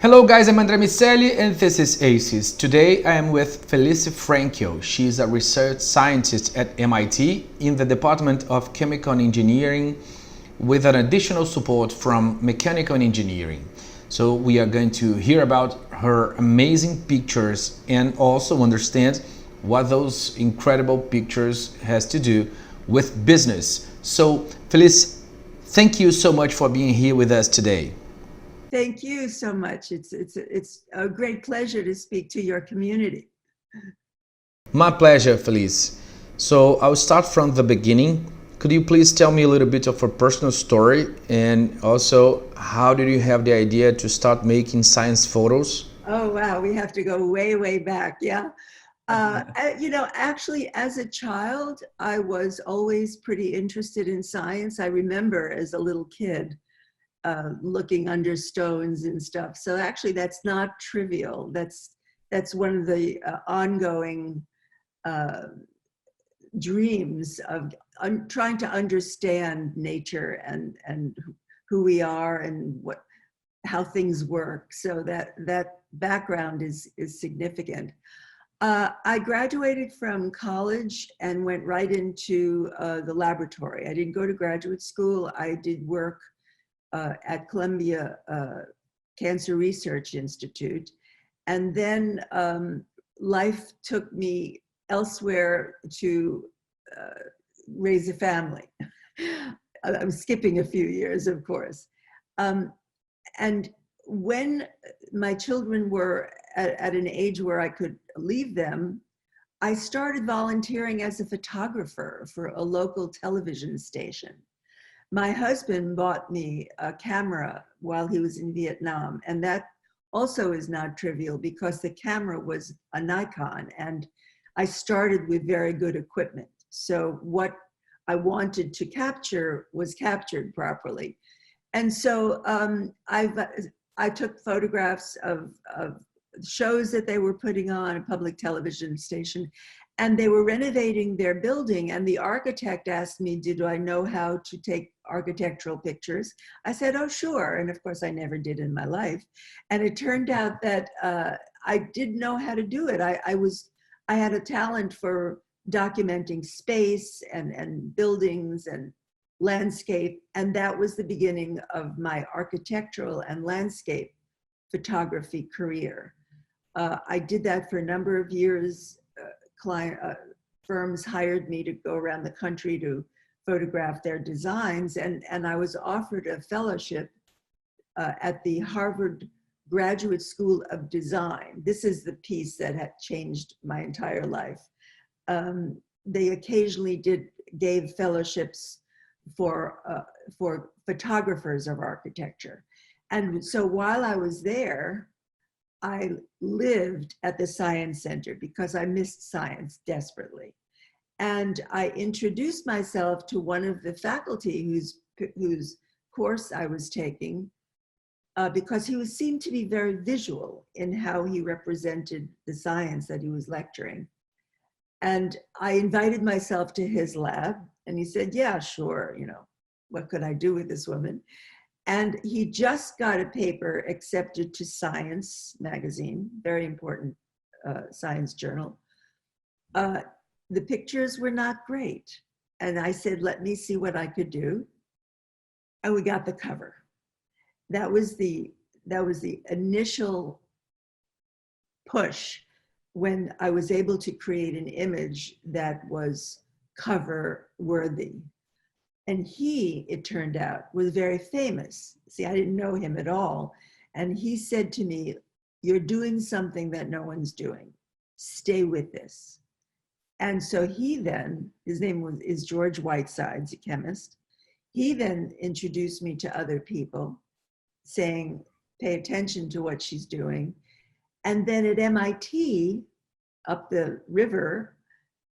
Hello guys, I'm André Miceli and this is ACES. Today I am with Felice Frankel. She is a research scientist at MIT in the Department of Chemical Engineering with an additional support from Mechanical Engineering. So we are going to hear about her amazing pictures and also understand what those incredible pictures has to do with business. So Felice, thank you so much for being here with us today. Thank you so much. It's a great pleasure to speak to your community. My pleasure, Felice. So I'll start from the beginning. Could you please tell me a little bit of a personal story, and also how did you have the idea to start making science photos? Oh, wow. We have to go way, way back. Yeah. Actually, as a child, I was always pretty interested in science. I remember as a little kid looking under stones and stuff. So actually, that's not trivial. That's one of the ongoing dreams of trying to understand nature and who we are and how things work. So that background is significant. I graduated from college and went right into the laboratory. I didn't go to graduate school. I did work at Columbia Cancer Research Institute. And then life took me elsewhere to raise a family. I'm skipping a few years, of course. And when my children were at an age where I could leave them, I started volunteering as a photographer for a local television station. My husband bought me a camera while he was in Vietnam, and that also is not trivial because the camera was a Nikon, and I started with very good equipment. So what I wanted to capture was captured properly. And so I took photographs of shows that they were putting on a public television station, and they were renovating their building, and the architect asked me, did I know how to take architectural pictures? I said, oh, sure. And of course, I never did in my life. And it turned out that I didn't know how to do it. I had a talent for documenting space and buildings and landscape, and that was the beginning of my architectural and landscape photography career. I did that for a number of years. Firms hired me to go around the country to photograph their designs, and I was offered a fellowship at the Harvard Graduate School of Design. This is the piece that had changed my entire life. They occasionally gave fellowships for photographers of architecture. And so while I was there, I lived at the Science Center because I missed science desperately. And I introduced myself to one of the faculty whose course I was taking because he seemed to be very visual in how he represented the science that he was lecturing. And I invited myself to his lab, and he said, yeah, sure, what could I do with this woman? And he just got a paper accepted to Science magazine, very important science journal. The pictures were not great. And I said, let me see what I could do. And we got the cover. That was the initial push when I was able to create an image that was cover worthy. And he, it turned out, was very famous. See, I didn't know him at all. And he said to me, you're doing something that no one's doing. Stay with this. And so he then, his name is George Whitesides, a chemist. He then introduced me to other people saying, pay attention to what she's doing. And then at MIT, up the river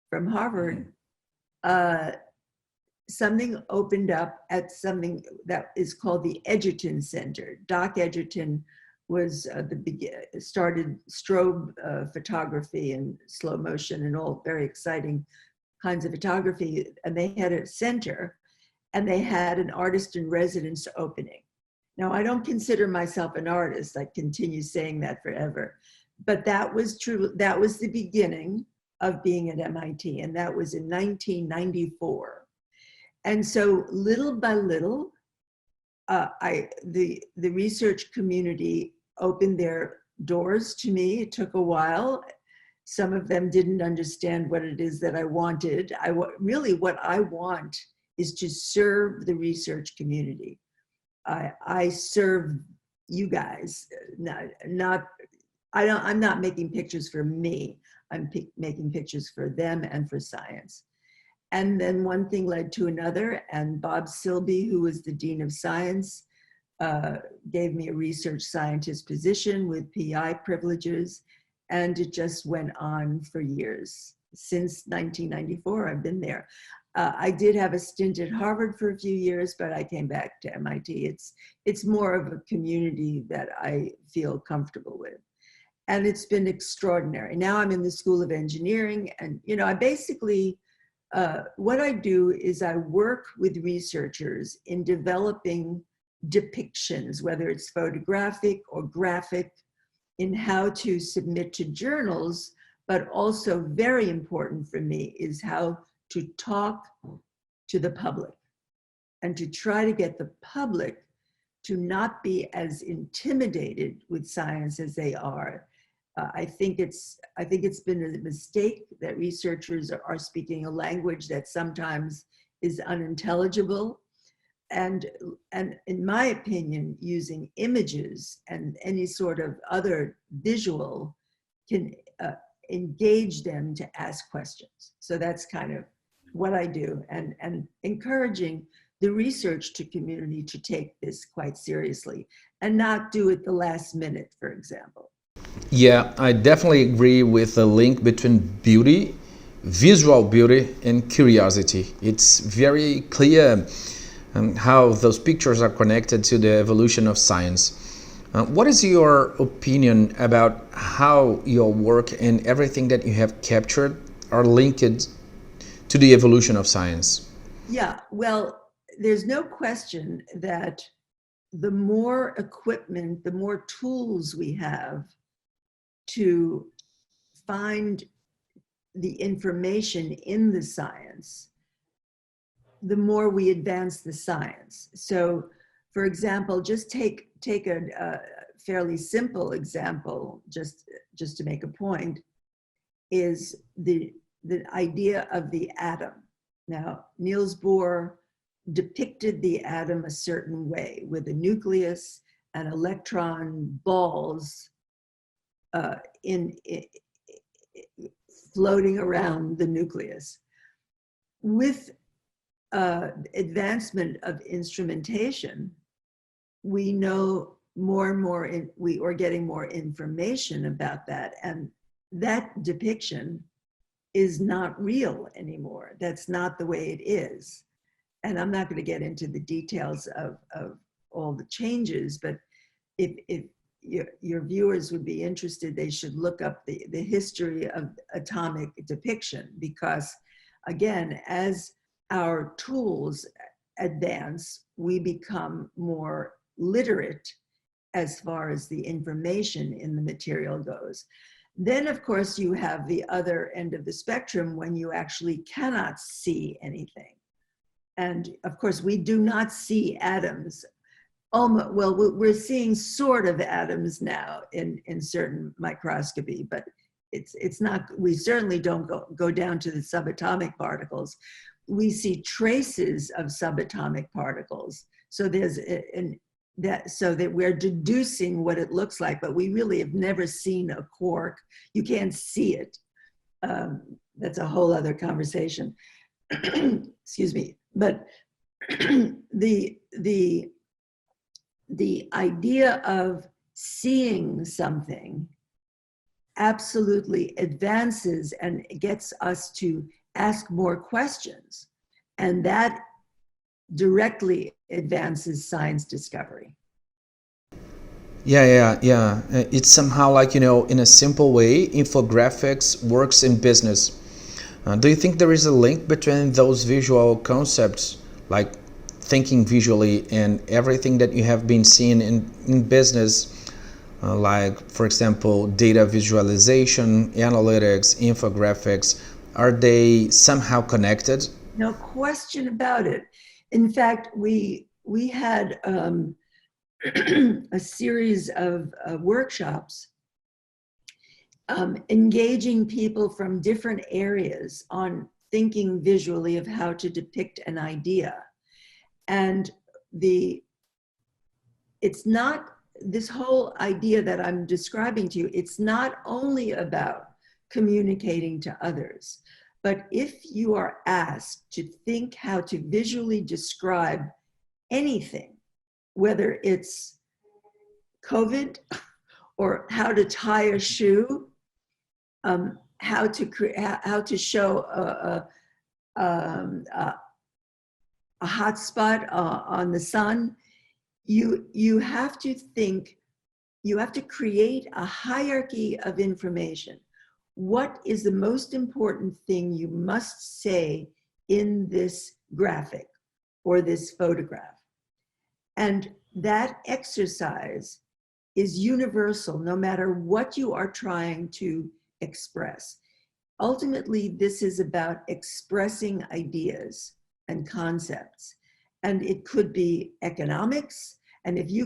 from Harvard, something opened up at something that is called the Edgerton Center. Doc Edgerton was started strobe photography and slow motion and all very exciting kinds of photography. And they had a center, and they had an artist in residence opening. Now, I don't consider myself an artist. I continue saying that forever. But that was true. That was the beginning of being at MIT, and that was in 1994. And so little by little, the research community opened their doors to me. It took a while. Some of them didn't understand what it is that I wanted. Really what I want is to serve the research community. I serve you guys, I'm not making pictures for me. I'm making pictures for them and for science. And then one thing led to another, and Bob Silby, who was the Dean of Science, gave me a research scientist position with PI privileges, and it just went on for years. Since 1994, I've been there. I did have a stint at Harvard for a few years, but I came back to MIT. It's more of a community that I feel comfortable with. And it's been extraordinary. Now I'm in the School of Engineering, and I basically, what I do is I work with researchers in developing depictions, whether it's photographic or graphic, in how to submit to journals, but also very important for me is how to talk to the public and to try to get the public to not be as intimidated with science as they are. I think it's been a mistake that researchers are speaking a language that sometimes is unintelligible. And in my opinion, using images and any sort of other visual can engage them to ask questions. So that's kind of what I do, and encouraging the research community to take this quite seriously and not do it the last minute, for example. Yeah, I definitely agree with the link between beauty, visual beauty, and curiosity. It's very clear how those pictures are connected to the evolution of science. What is your opinion about how your work and everything that you have captured are linked to the evolution of science? Yeah, well, there's no question that the more equipment, the more tools we have to find the information in the science, the more we advance the science. So, for example, just take a fairly simple example, just to make a point, is the idea of the atom. Now, Niels Bohr depicted the atom a certain way, with a nucleus and electron balls floating around the nucleus. With advancement of instrumentation, we know more and more, we are getting more information about that, and that depiction is not real anymore. That's not the way it is. And I'm not going to get into the details of all the changes, but if your viewers would be interested, they should look up the history of atomic depiction, because again, as our tools advance, we become more literate as far as the information in the material goes. Then, of course, you have the other end of the spectrum when you actually cannot see anything. And of course, we do not see atoms. Well, we're seeing sort of atoms now in certain microscopy, but it's not, we certainly don't go down to the subatomic particles. We see traces of subatomic particles. So so that we're deducing what it looks like, but we really have never seen a quark. You can't see it. That's a whole other conversation. Excuse me. But the idea of seeing something absolutely advances and gets us to ask more questions, and that directly advances science discovery. Yeah. It's somehow like, in a simple way, infographics works in business. Do you think there is a link between those visual concepts, like thinking visually and everything that you have been seeing in business, like, for example, data visualization, analytics, infographics, are they somehow connected? No question about it. In fact, we had a series of workshops engaging people from different areas on thinking visually of how to depict an idea. And it's not, this whole idea that I'm describing to you, it's not only about communicating to others, but if you are asked to think how to visually describe anything, whether it's COVID or how to tie a shoe, how to show a hot spot on the sun, you have to think, you have to create a hierarchy of information. What is the most important thing you must say in this graphic or this photograph? And that exercise is universal, no matter what you are trying to express. Ultimately, this is about expressing ideas and concepts. And it could be economics. And if you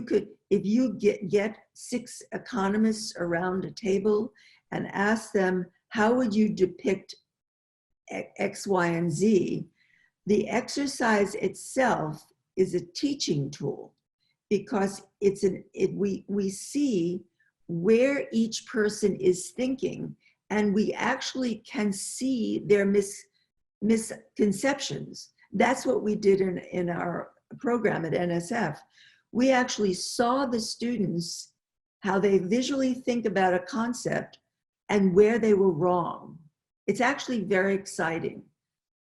get 6 economists around a table and ask them, how would you depict X, Y, and Z? The exercise itself is a teaching tool, because we see where each person is thinking, and we actually can see their misconceptions. That's what we did in our program at NSF. We actually saw the students, how they visually think about a concept and where they were wrong. It's actually very exciting,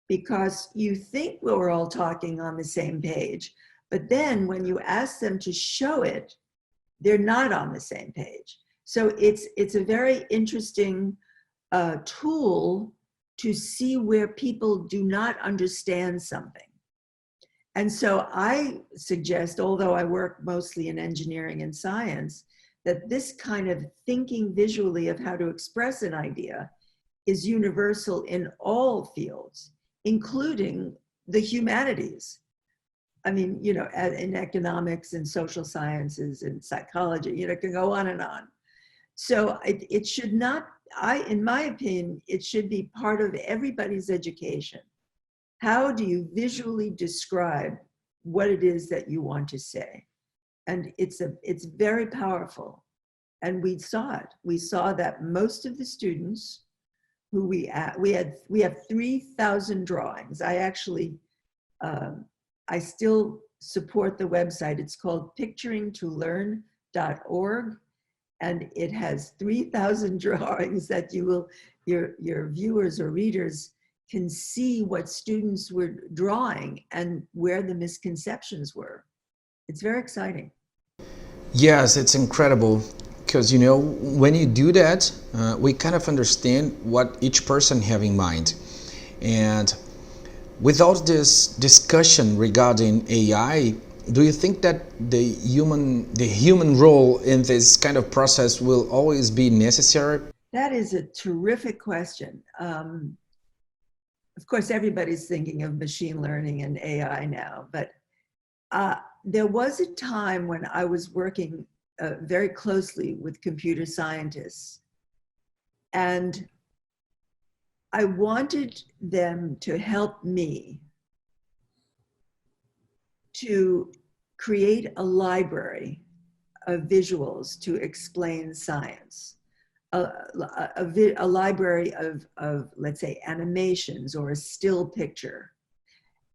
because you think we're all talking on the same page, but then when you ask them to show it, they're not on the same page. So it's a very interesting tool to see where people do not understand something. And so I suggest, although I work mostly in engineering and science, that this kind of thinking visually of how to express an idea is universal in all fields, including the humanities. I mean, you know, in economics and social sciences and psychology, you know, it can go on and on. So it should not, in my opinion, it should be part of everybody's education. How do you visually describe what it is that you want to say? And it's very powerful. And we saw it. We saw that most of the students who we have 3,000 drawings. I actually, I still support the website. It's called picturingtolearn.org. And it has 3,000 drawings that your viewers or readers can see what students were drawing and where the misconceptions were. It's very exciting. Yes, it's incredible, because, you know, when you do that, we kind of understand what each person have in mind. And without this discussion regarding AI, do you think that the human role in this kind of process will always be necessary? That is a terrific question. Of course, everybody's thinking of machine learning and AI now, but there was a time when I was working very closely with computer scientists, and I wanted them to help me to create a library of visuals to explain science, a library of, let's say, animations or a still picture.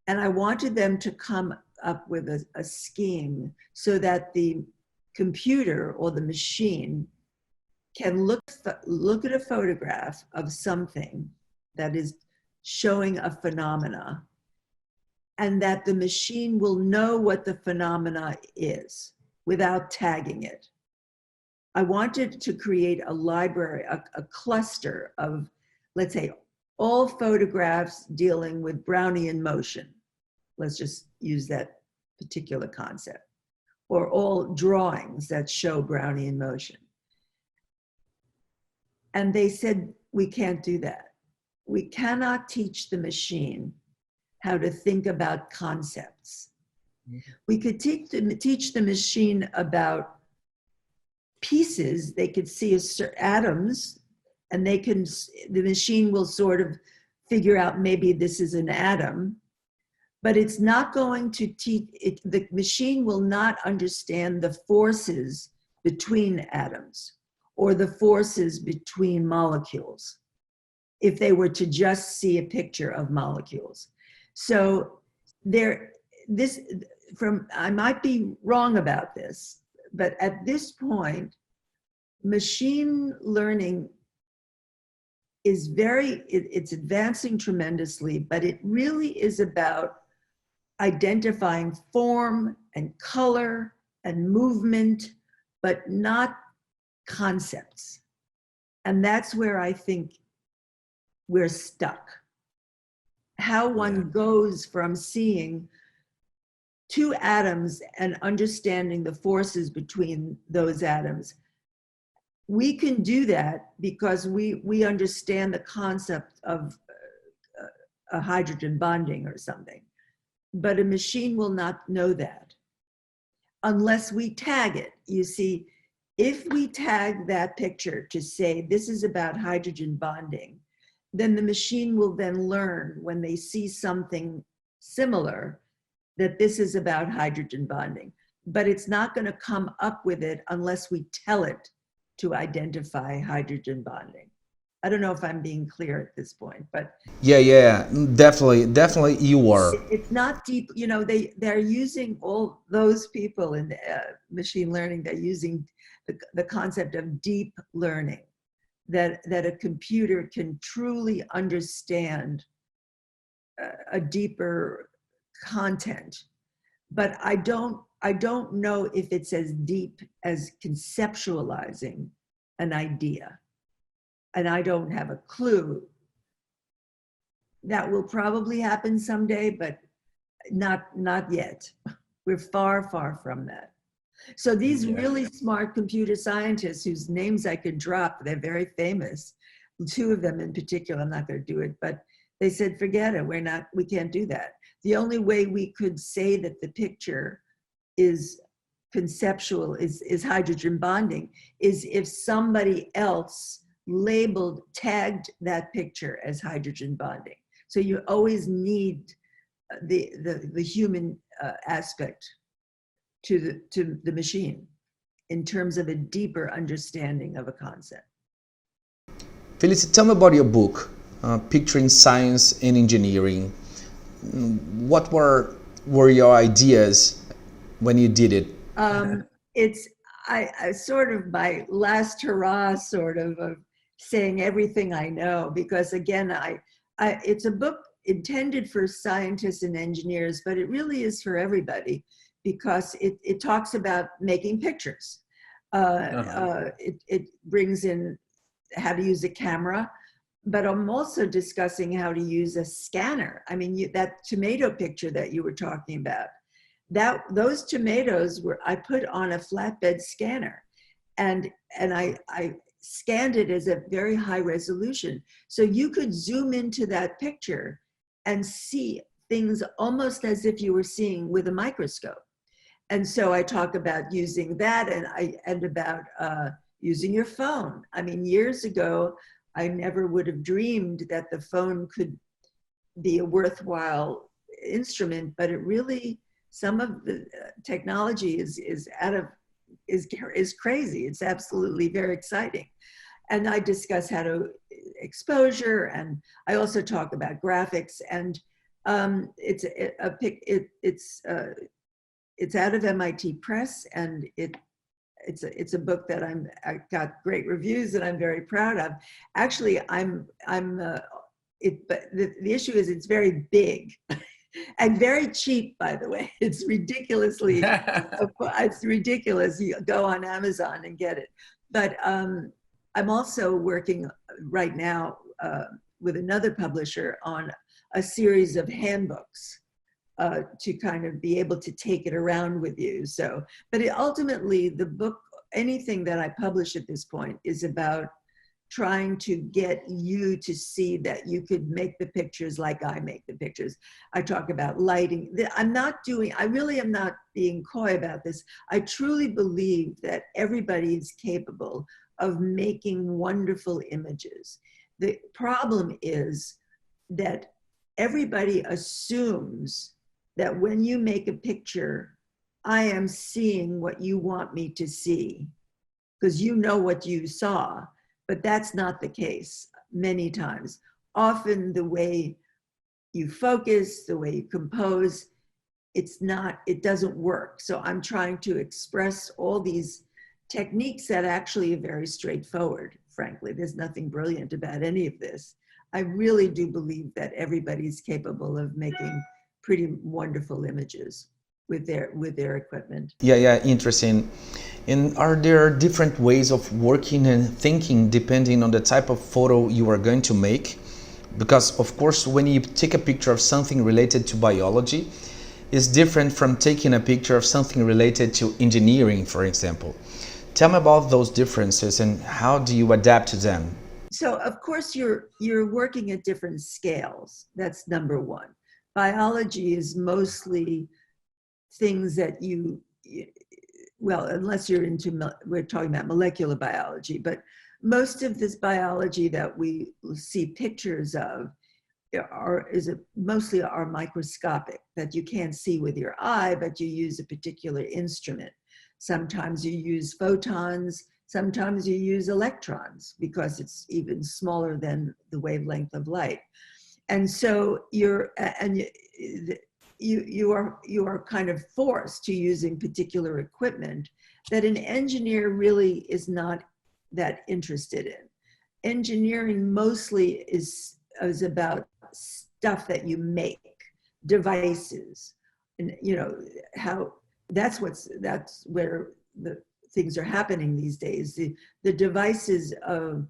And I wanted them to come up with a scheme so that the computer or the machine can look at a photograph of something that is showing a phenomena, and that the machine will know what the phenomena is without tagging it. I wanted to create a library, a cluster of, let's say, all photographs dealing with Brownian motion. Let's just use that particular concept, or all drawings that show Brownian motion. And they said, we can't do that. We cannot teach the machine how to think about concepts. We could teach the machine about pieces. They could see atoms, and the machine will sort of figure out maybe this is an atom, but it's not going to teach it. The machine will not understand the forces between atoms or the forces between molecules if they were to just see a picture of molecules. So I might be wrong about this, but at this point, machine learning is it's advancing tremendously, but it really is about identifying form and color and movement, but not concepts. And that's where I think we're stuck. How one goes from seeing two atoms and understanding the forces between those atoms. We can do that because we understand the concept of a hydrogen bonding or something. But a machine will not know that unless we tag it. You see, if we tag that picture to say this is about hydrogen bonding, then the machine will then learn when they see something similar that this is about hydrogen bonding. But it's not going to come up with it unless we tell it to identify hydrogen bonding. I don't know if I'm being clear at this point, but yeah, definitely you are. It's not deep. You know, they're using all those people in machine learning. They're using the concept of deep learning, that a computer can truly understand a deeper content. But I don't know if it's as deep as conceptualizing an idea. And I don't have a clue. That will probably happen someday, but not yet. We're far from that. So these really smart computer scientists whose names I could drop, they're very famous. Two of them in particular, I'm not going to do it, but they said, forget it, we can't do that. The only way we could say that the picture is conceptual, is hydrogen bonding, is if somebody else tagged that picture as hydrogen bonding. So you always need the human aspect to the machine in terms of a deeper understanding of a concept. Felice, tell me about your book, Picturing Science and Engineering. What were your ideas when you did it? It's I sort of my last hurrah, sort of saying everything I know, because again, it's a book intended for scientists and engineers, but it really is for everybody, because it talks about making pictures. It brings in how to use a camera, but I'm also discussing how to use a scanner. I mean, that tomato picture that you were talking about, those tomatoes I put on a flatbed scanner, and I scanned it as a very high resolution. So you could zoom into that picture and see things almost as if you were seeing with a microscope. And so I talk about using that, and about using your phone. I mean, years ago, I never would have dreamed that the phone could be a worthwhile instrument, but it really, some of the technology is crazy. It's absolutely very exciting. And I discuss how to exposure, and I also talk about graphics, and it's out of MIT Press, and it's a book that I got great reviews and I'm very proud of. Actually, but the issue is it's very big. And very cheap, by the way. It's ridiculously, it's ridiculous. You go on Amazon and get it. But I'm also working right now with another publisher on a series of handbooks to kind of be able to take it around with you. So, but ultimately the book, anything that I publish at this point is about trying to get you to see that you could make the pictures like I make the pictures. I talk about lighting. I really am not being coy about this. I truly believe that everybody is capable of making wonderful images. The problem is that everybody assumes that when you make a picture, I am seeing what you want me to see, because you know what you saw. But that's not the case many times. Often the way you focus, the way you compose, it doesn't work. So I'm trying to express all these techniques that actually are very straightforward, frankly. There's nothing brilliant about any of this. I really do believe that everybody's capable of making pretty wonderful images with their equipment. Yeah, interesting. And are there different ways of working and thinking depending on the type of photo you are going to make? Because of course, when you take a picture of something related to biology, it's different from taking a picture of something related to engineering, for example. Tell me about those differences and how do you adapt to them? So of course you're working at different scales. That's number one. Biology is mostly things that well, unless you're we're talking about molecular biology, but most of this biology that we see pictures of mostly are microscopic, that you can't see with your eye, but you use a particular instrument. Sometimes you use photons, sometimes you use electrons, because it's even smaller than the wavelength of light. And so you are kind of forced to using particular equipment that an engineer really is not that interested in. Engineering mostly is about stuff that you make, devices, and that's where the things are happening these days. The devices of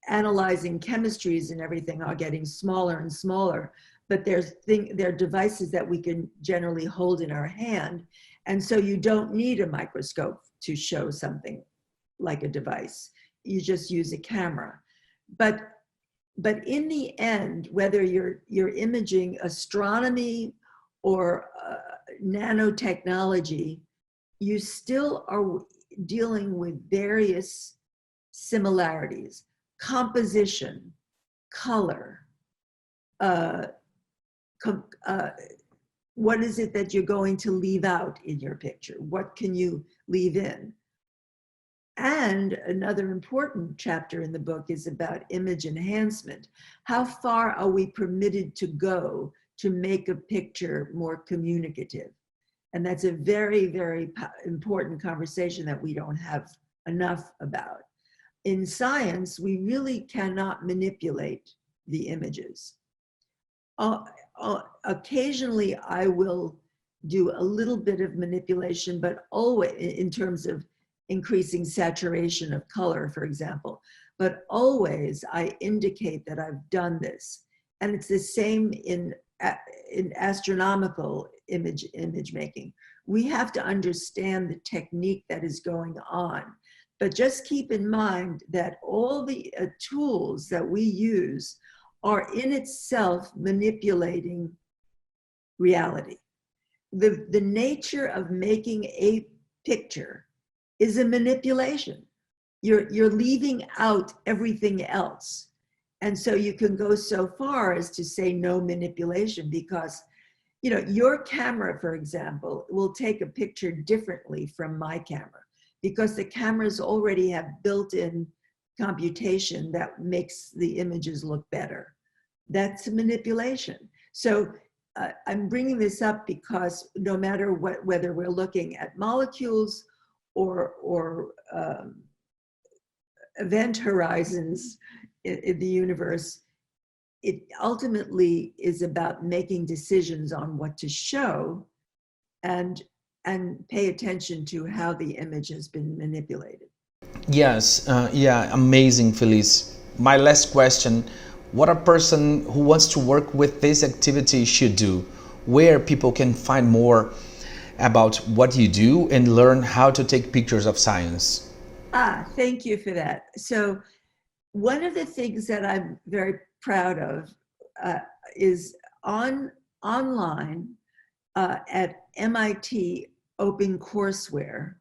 analyzing chemistries and everything are getting smaller and smaller, but they're devices that we can generally hold in our hand. And so you don't need a microscope to show something like a device. You just use a camera. But in the end, whether you're imaging astronomy or nanotechnology, you still are dealing with various similarities: composition, color, what is it that you're going to leave out in your picture? What can you leave in? And another important chapter in the book is about image enhancement. How far are we permitted to go to make a picture more communicative? And that's a very, very important conversation that we don't have enough about. In science, we really cannot manipulate the images. Occasionally, I will do a little bit of manipulation, but always in terms of increasing saturation of color, for example. But always I indicate that I've done this. And it's the same in astronomical image making. We have to understand the technique that is going on. But just keep in mind that all the tools that we use are in itself manipulating reality. The nature of making a picture is a manipulation. You're leaving out everything else. And so you can go so far as to say no manipulation, because your camera, for example, will take a picture differently from my camera, because the cameras already have built-in computation that makes the images look better. That's a manipulation. So I'm bringing this up because no matter whether we're looking at molecules or event horizons in the universe, it ultimately is about making decisions on what to show and pay attention to how the image has been manipulated. Yes, amazing, Felice. My last question, what a person who wants to work with this activity should do, where people can find more about what you do and learn how to take pictures of science. Thank you for that. So one of the things that I'm very proud of is online at MIT OpenCourseware.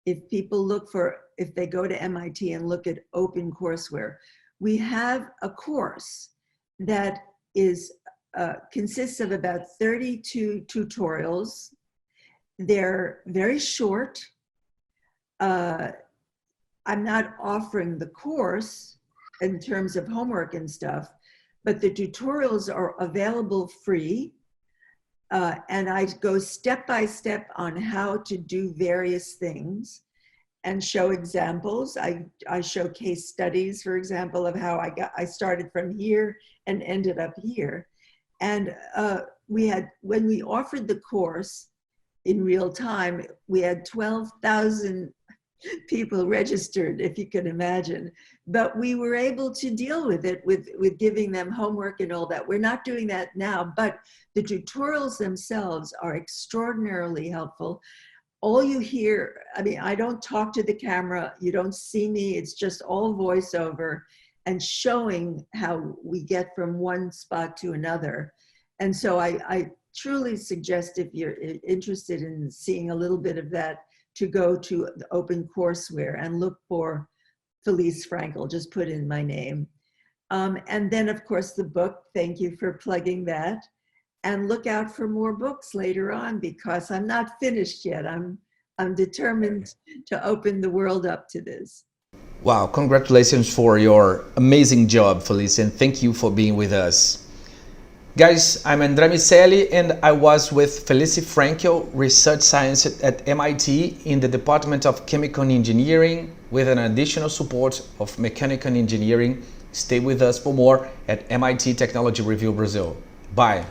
If they go to MIT and look at OpenCourseware, we have a course that consists of about 32 tutorials. They're very short. I'm not offering the course in terms of homework and stuff, but the tutorials are available free. And I go step by step on how to do various things and show examples. I show case studies, for example, of how I started from here and ended up here. And when we offered the course in real time, we had 12,000 people registered, if you can imagine. But we were able to deal with it with giving them homework and all that. We're not doing that now, but the tutorials themselves are extraordinarily helpful. All you hear, I don't talk to the camera, you don't see me, it's just all voiceover and showing how we get from one spot to another. And so I truly suggest, if you're interested in seeing a little bit of that, to go to the OpenCourseware and look for Felice Frankel, just put in my name. And then of course the book, thank you for plugging that. And look out for more books later on, because I'm not finished yet. I'm determined to open the world up to this. Wow, congratulations for your amazing job, Felice, and thank you for being with us. Guys, I'm André Miceli and I was with Felice Frankel, research scientist at MIT in the Department of Chemical Engineering with an additional support of Mechanical Engineering. Stay with us for more at MIT Technology Review Brazil. Bye.